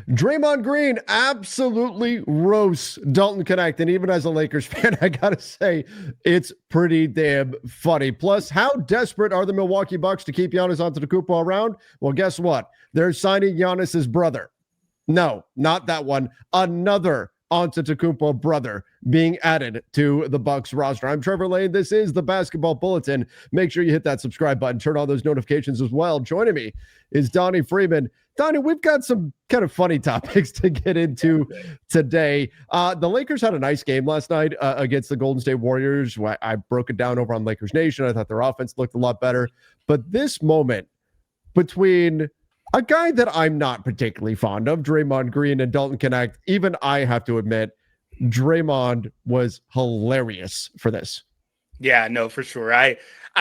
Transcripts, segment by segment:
Draymond Green absolutely roasts Dalton Knecht. And even as a Lakers fan, I got to say, it's pretty damn funny. Plus, how desperate are the Milwaukee Bucks to keep Giannis Antetokounmpo around? Well, guess what? They're signing Giannis's brother. No, not that one. Another Antetokounmpo brother being added to the Bucks roster. I'm Trevor Lane. This is the Basketball Bulletin. Make sure you hit that subscribe button, turn on those notifications as well. Joining me is Donnie Freeman. Donnie, we've got some kind of funny topics to get into today. The Lakers had a nice game last night against the Golden State Warriors. I broke it down over on Lakers Nation. I thought their offense looked a lot better. But this moment between a guy that I'm not particularly fond of, Draymond Green and Dalton Knecht, even I have to admit, Draymond was hilarious for this. Yeah, no, for sure. I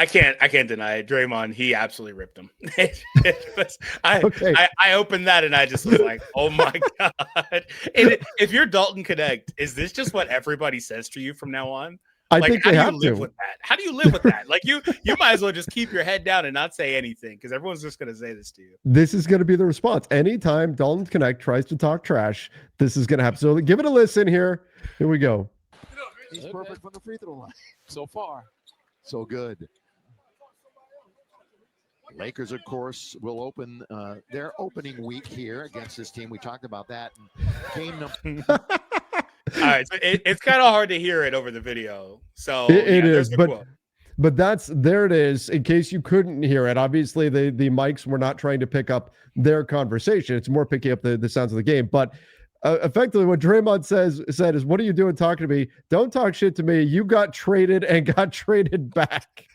can't deny it. Draymond, he absolutely ripped him. I opened that and I just was like, oh my God. And if you're Dalton Knecht, is this just what everybody says to you from now on? I think they have to. With that? How do you live with that? Like you might as well just keep your head down and not say anything because everyone's just going to say this to you. This is going to be the response. Anytime Dalton Knecht tries to talk trash, this is going to happen. So give it a listen here. Here we go. He's perfect from the free throw line. So far, so good. Lakers, of course, will open their opening week here against this team. We talked about that. Game number. All right, so it's kind of hard to hear it over the video. So it is, but there it is. In case you couldn't hear it, obviously the mics were not trying to pick up their conversation. It's more picking up the sounds of the game. But effectively, what Draymond said is, "What are you doing talking to me? Don't talk shit to me. You got traded and got traded back."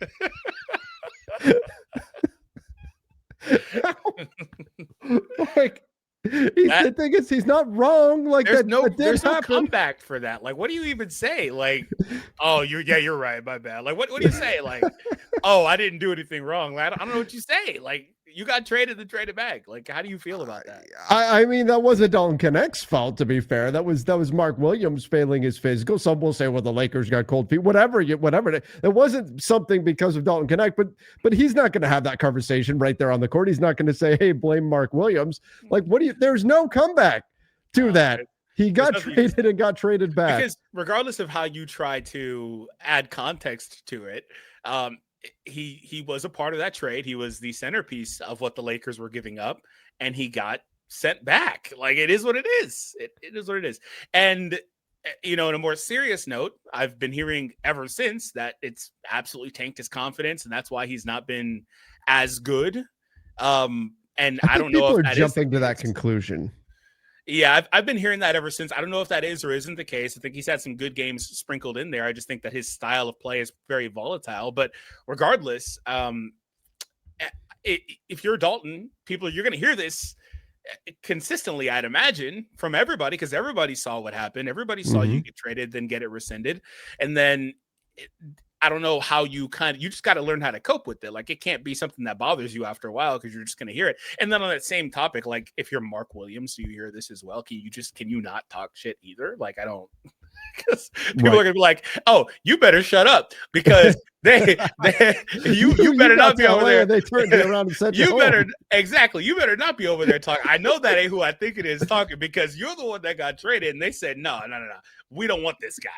Like. The thing is, he's not wrong. Like there's no comeback for that. Like, what do you even say? Like, oh, you're right. My bad. Like, what do you say? Like, oh, I didn't do anything wrong. Like, I don't know what you say. Like, you got traded and traded back. Like, how do you feel about that? I mean, that wasn't Dalton Knecht's fault, to be fair. That was Mark Williams failing his physical. Some will say, well, the Lakers got cold feet. Whatever. It wasn't something because of Dalton Knecht, but he's not going to have that conversation right there on the court. He's not going to say, hey, blame Mark Williams. Like, there's no comeback to that. He got traded and got traded back. Because regardless of how you try to add context to it, he was a part of that trade. He was the centerpiece of what the Lakers were giving up, and he got sent back. Like, it is what it is. It is what it is. And, in a more serious note, I've been hearing ever since that it's absolutely tanked his confidence, and that's why he's not been as good. And I don't know if that jumping to that conclusion. Yeah, I've been hearing that ever since. I don't know if that is or isn't the case. I think he's had some good games sprinkled in there. I just think that his style of play is very volatile. But regardless, if you're Dalton, you're going to hear this consistently, I'd imagine, from everybody, because everybody saw what happened. Everybody saw you get traded, then get it rescinded. And then I don't know how you just got to learn how to cope with it. Like, it can't be something that bothers you after a while because you're just going to hear it. And then on that same topic, like, if you're Mark Williams, so you hear this as well, can you not talk shit either? Like, I don't, because people are going to be like, oh, you better shut up because you better not be over there. They turned you around and said, you better not be over there talking. I know that ain't who I think it is talking because you're the one that got traded. And they said, no. We don't want this guy.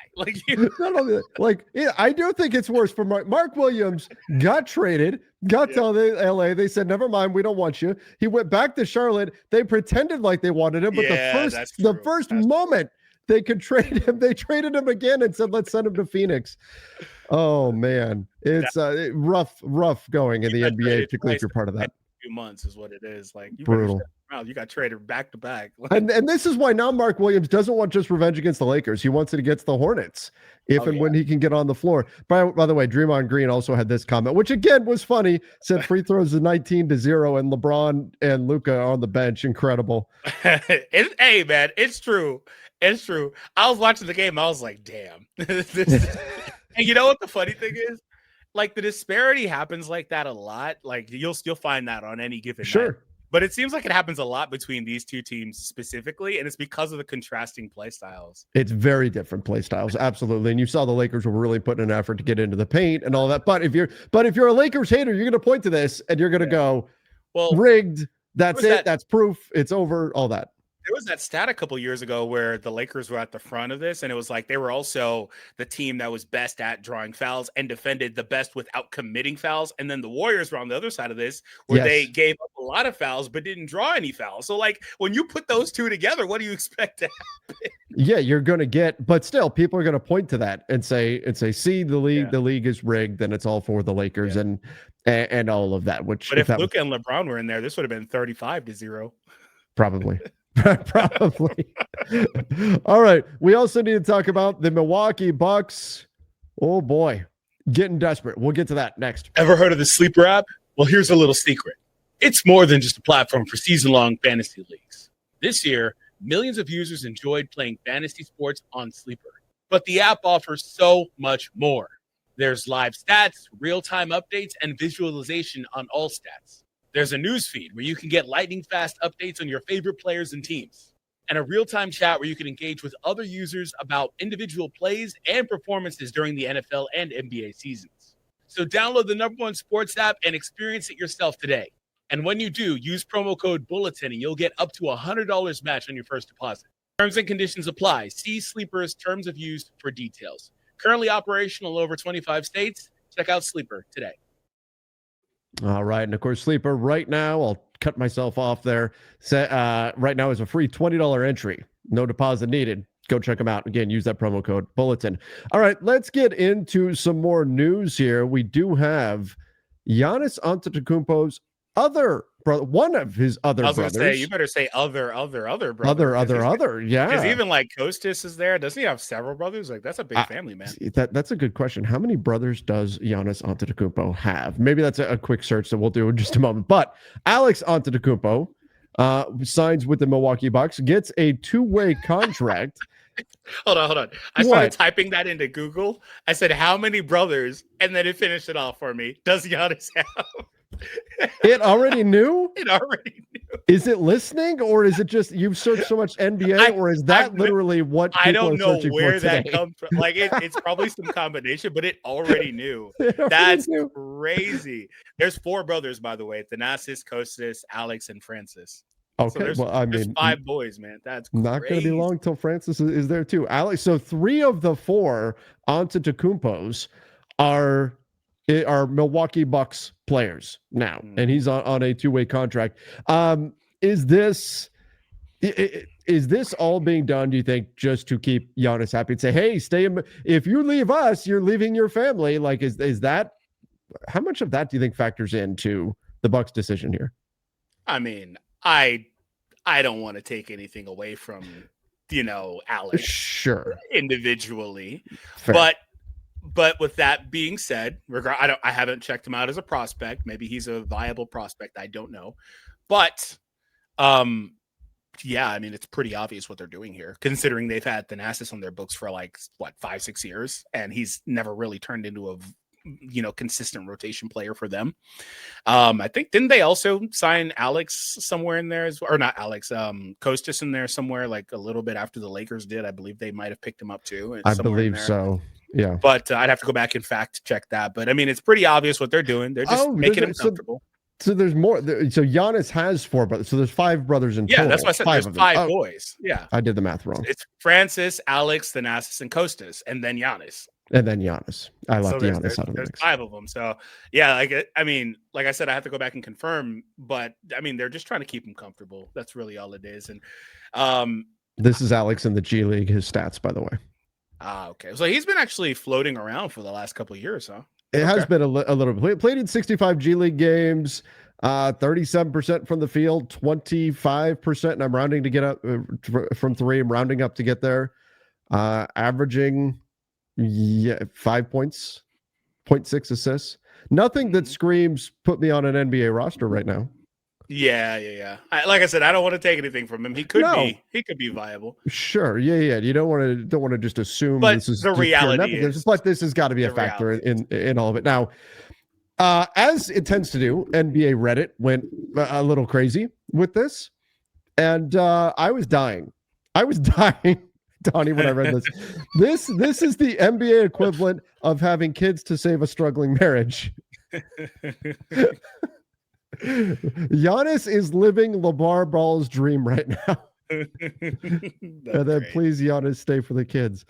I do think it's worse for Mark Williams. Got traded, got to LA. They said, never mind, we don't want you. He went back to Charlotte. They pretended like they wanted him, but the first moment they could trade him, they traded him again and said, let's send him to Phoenix. Oh man, it's rough going in the NBA, particularly if you're part of that. Months is what it is. Like, brutal. You got traded back to back. And this is why now Mark Williams doesn't want just revenge against the Lakers. He wants it against the Hornets when he can get on the floor. By the way, Draymond Green also had this comment, which again was funny. Said free throws is 19-0 and LeBron and Luka on the bench. Incredible. Hey man, it's true. It's true. I was watching the game. I was like, damn. And you know what the funny thing is? Like, the disparity happens like that a lot. Like, you'll find that on any given night. But it seems like it happens a lot between these two teams specifically, and it's because of the contrasting play styles. It's very different play styles, absolutely. And you saw the Lakers were really putting an effort to get into the paint and all that. But if you're a Lakers hater, you're going to point to this and you're going to go, well, rigged. That's it. That's proof. It's over. All that. There was that stat a couple years ago where the Lakers were at the front of this, and it was like they were also the team that was best at drawing fouls and defended the best without committing fouls. And then the Warriors were on the other side of this, where they gave up a lot of fouls but didn't draw any fouls. So, like, when you put those two together, what do you expect to happen? Yeah, you're going to get, but still, people are going to point to that and say, see, the league is rigged, then it's all for the Lakers and all of that. Which, but if Luka and LeBron were in there, this would have been 35-0. Probably. Probably. All right. We also need to talk about the Milwaukee Bucks. Oh boy, getting desperate. We'll get to that next. Ever heard of the Sleeper app? Well, here's a little secret. It's more than just a platform for season-long fantasy leagues. This year, millions of users enjoyed playing fantasy sports on Sleeper. But the app offers so much more. There's live stats, real-time updates, and visualization on all stats. There's a news feed where you can get lightning-fast updates on your favorite players and teams, and a real-time chat where you can engage with other users about individual plays and performances during the NFL and NBA seasons. So download the #1 sports app and experience it yourself today. And when you do, use promo code Bulletin and you'll get up to $100 match on your first deposit. Terms and conditions apply. See Sleeper's terms of use for details. Currently operational in over 25 states. Check out Sleeper today. All right. And of course, Sleeper right now, I'll cut myself off there. Right now is a free $20 entry. No deposit needed. Go check them out. Again, use that promo code Bulletin. All right. Let's get into some more news here. We do have Giannis Antetokounmpo's other brother, one of his other brothers. I was going to say, you better say other brother. Yeah. Because even like Kostas is there. Doesn't he have several brothers? Like, that's a big family, man. That's a good question. How many brothers does Giannis Antetokounmpo have? Maybe that's a quick search that we'll do in just a moment. But Alex Antetokounmpo signs with the Milwaukee Bucks, gets a 2-way contract. Hold on. I started typing that into Google. I said, how many brothers? And then it finished it off for me. Does Giannis have? It already knew? It already knew. Is it listening, or is it just you've searched so much NBA, or is that literally what people I don't know are where that comes from? Like, it's probably some combination, but it already knew. That's crazy. There's 4 brothers, by the way: Thanasis, Kostas, Alex, and Francis. Okay, so there's 5 boys, man. That's not going to be long till Francis is there too. Alex, so 3 of the 4 Antetokounmpos are Milwaukee Bucks players now, and he's on a 2-way contract. Is this all being done, do you think, just to keep Giannis happy and say, hey, stay in, if you leave us, you're leaving your family? Like, is that, how much of that do you think factors into the Bucks decision here? I mean, I don't want to take anything away from, Alex. Sure. Individually. Fair. But with that being said, I haven't checked him out as a prospect. Maybe he's a viable prospect. I don't know. But yeah, I mean, it's pretty obvious what they're doing here, considering they've had Thanasis on their books for 5-6 years, and he's never really turned into a consistent rotation player for them. I think, didn't they also sign Alex somewhere in there or not Alex, Kostas in there somewhere, like a little bit after the Lakers did? I believe they might have picked him up too. I believe so. Yeah. But I'd have to go back and fact check that. But I mean, it's pretty obvious what they're doing. They're just making him comfortable. So there's more. So Giannis has 4 brothers. So there's 5 brothers in total. Yeah, that's what I said. There's 5 boys. Yeah. I did the math wrong. It's Francis, Alex, Thanasis, and Kostas, and then Giannis. I left Giannis out of the mix. There's 5 of them. So yeah, like I said, I have to go back and confirm. But I mean, they're just trying to keep him comfortable. That's really all it is. And this is Alex in the G League. His stats, by the way. Okay. So he's been actually floating around for the last couple of years, huh? It has been a little bit. Played in 65 G League games, 37% from the field, 25%. And I'm rounding to get up from 3. I'm rounding up to get there. Averaging 5 points, 0.6 assists. Nothing that screams put me on an NBA roster right now. Yeah. Like I said, I don't want to take anything from him. He could be viable. Sure. Yeah. You don't want to just assume but this is the reality but this has got to be a factor in all of it. Now, as it tends to do, NBA Reddit went a little crazy with this, and I was dying, Donnie, when I read this. This is the NBA equivalent of having kids to save a struggling marriage. Giannis is living LeVar Ball's dream right now. And then please, Giannis, stay for the kids.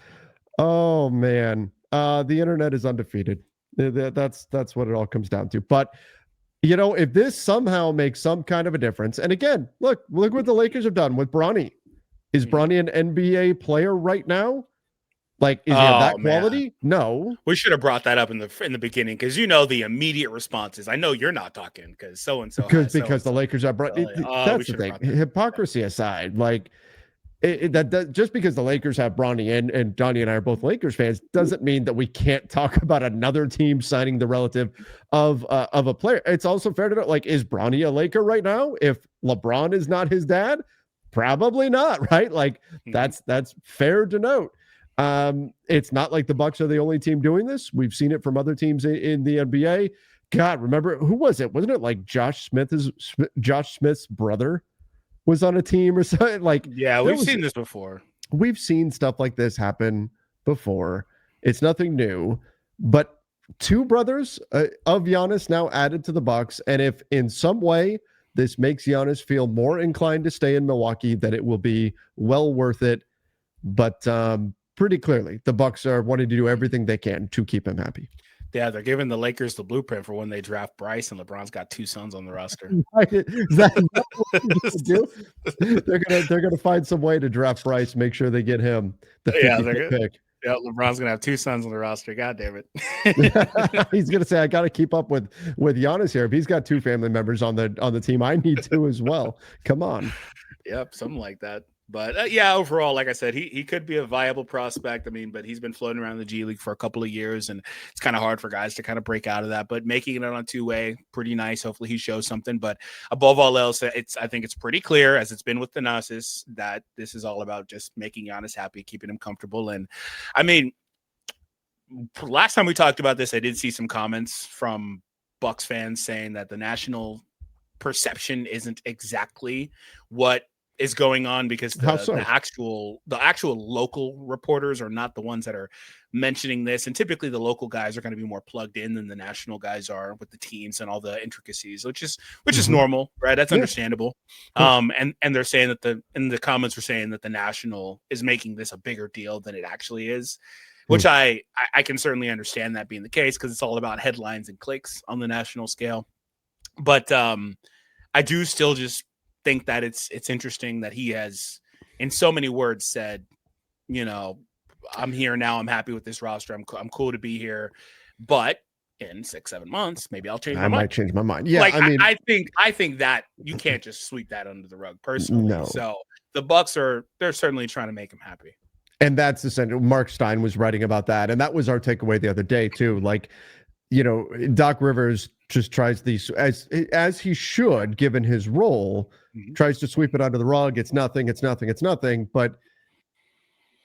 Oh man, the internet is undefeated. That's what it all comes down to. But if this somehow makes some kind of a difference, and again, look what the Lakers have done with Bronny. Is Bronny an NBA player right now? Like, is he of that quality? Man. No. We should have brought that up in the beginning, because the immediate responses. I know you're not talking because so and so. Because the Lakers have brought. That's the thing. Hypocrisy aside, like that just because the Lakers have Bronny and Donnie and I are both Lakers fans doesn't mean that we can't talk about another team signing the relative of a player. It's also fair to know, like, is Bronny a Laker right now? If LeBron is not his dad, probably not, right? Like that's fair to note. It's not like the Bucks are the only team doing this. We've seen it from other teams in the NBA. God, remember who was it? Wasn't it like Josh Smith's brother was on a team or something? Like, yeah, we've seen this before. We've seen stuff like this happen before. It's nothing new, but two brothers of Giannis now added to the Bucks. And if in some way this makes Giannis feel more inclined to stay in Milwaukee, then it will be well worth it. But pretty clearly, the Bucks are wanting to do everything they can to keep him happy. Yeah, they're giving the Lakers the blueprint for when they draft Bryce, and LeBron's got two sons on the roster. Is that what they're gonna find some way to draft Bryce, make sure they get him the 50th pick. Yeah, LeBron's gonna have two sons on the roster. God damn it. He's gonna say, I got to keep up with Giannis here. If he's got two family members on the team, I need two as well. Come on. Yep, something like that. But yeah, overall, like I said, he could be a viable prospect. I mean, but he's been floating around the G League for a couple of years, and it's kind of hard for guys to kind of break out of that. But making it on two-way, pretty nice. Hopefully he shows something. But above all else, I think it's pretty clear, as it's been with Thanasis, that this is all about just making Giannis happy, keeping him comfortable. And I mean, last time we talked about this, I did see some comments from Bucks fans saying that the national perception isn't exactly what is going on, because the actual local reporters are not the ones that are mentioning this, and typically the local guys are going to be more plugged in than the national guys are with the teams and all the intricacies, which is normal, right? That's understandable. And they're saying that in the comments were saying that the national is making this a bigger deal than it actually is, which I can certainly understand that being the case, because it's all about headlines and clicks on the national scale. But I do still just think that it's interesting that he has, in so many words, said, I'm here now, I'm happy with this roster, I'm cool to be here, but in 6-7 months maybe I'll change my mind. I might change my mind. Yeah, like, I think that you can't just sweep that under the rug personally. No. So the Bucks they're certainly trying to make him happy. And that's essential. Mark Stein was writing about that, and that was our takeaway the other day too. Like, Doc Rivers just tries these, as he should, given his role, tries to sweep it under the rug. It's nothing. But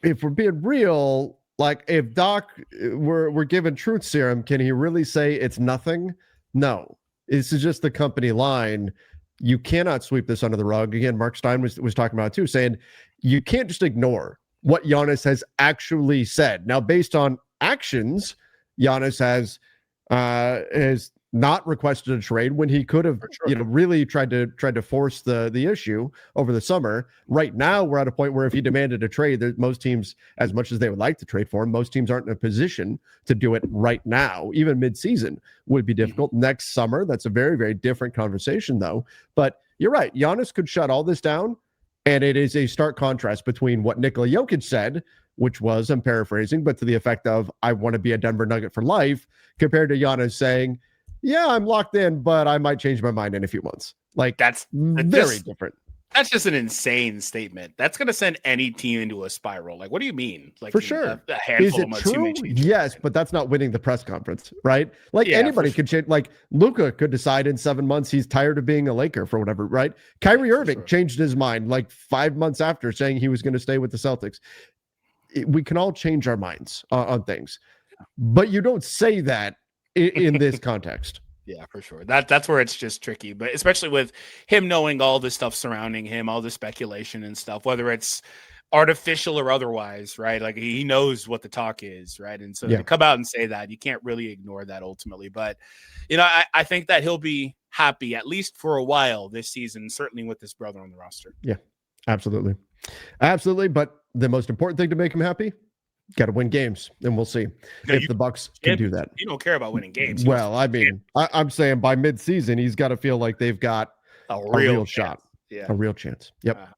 if we're being real, like, if Doc were given truth serum, can he really say it's nothing? No. This is just the company line. You cannot sweep this under the rug. Again, Mark Stein was talking about it too, saying you can't just ignore what Giannis has actually said. Now, based on actions, Giannis has not requested a trade when he could have, really tried to force the issue over the summer. Right now, we're at a point where if he demanded a trade, most teams, as much as they would like to trade for him, most teams aren't in a position to do it right now. Even mid-season would be difficult. Next summer, that's a very, very different conversation, though. But you're right. Giannis could shut all this down, and it is a stark contrast between what Nikola Jokic said, which was, I'm paraphrasing, but to the effect of, I want to be a Denver Nugget for life, compared to Giannis saying, yeah, I'm locked in, but I might change my mind in a few months. Like, that's very different. That's just an insane statement. That's going to send any team into a spiral. Like, what do you mean? Like, for sure. A handful is it of months true? Yes, but that's not winning the press conference, right? Like, anybody could change. Like, Luka could decide in 7 months he's tired of being a Laker for whatever, right? Kyrie Irving changed his mind like 5 months after saying he was going to stay with the Celtics. We can all change our minds on things, but you don't say that in this context. Yeah, for sure. That's where it's just tricky, but especially with him knowing all the stuff surrounding him, all the speculation and stuff, whether it's artificial or otherwise, right? Like, he knows what the talk is, right? And so to come out and say that, you can't really ignore that ultimately. But, I think that he'll be happy, at least for a while this season, certainly with his brother on the roster. Yeah. Absolutely. But the most important thing to make him happy, got to win games, and we'll see if the Bucks can do that. You don't care about winning games. Well, I mean, I'm saying by mid-season, he's got to feel like they've got a real shot. Yeah. A real chance. Yep.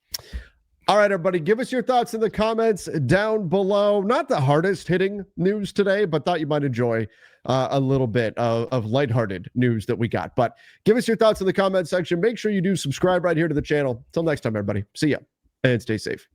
All right, everybody, give us your thoughts in the comments down below. Not the hardest hitting news today, but thought you might enjoy a little bit of lighthearted news that we got. But give us your thoughts in the comment section. Make sure you do subscribe right here to the channel. Till next time, everybody. See ya and stay safe.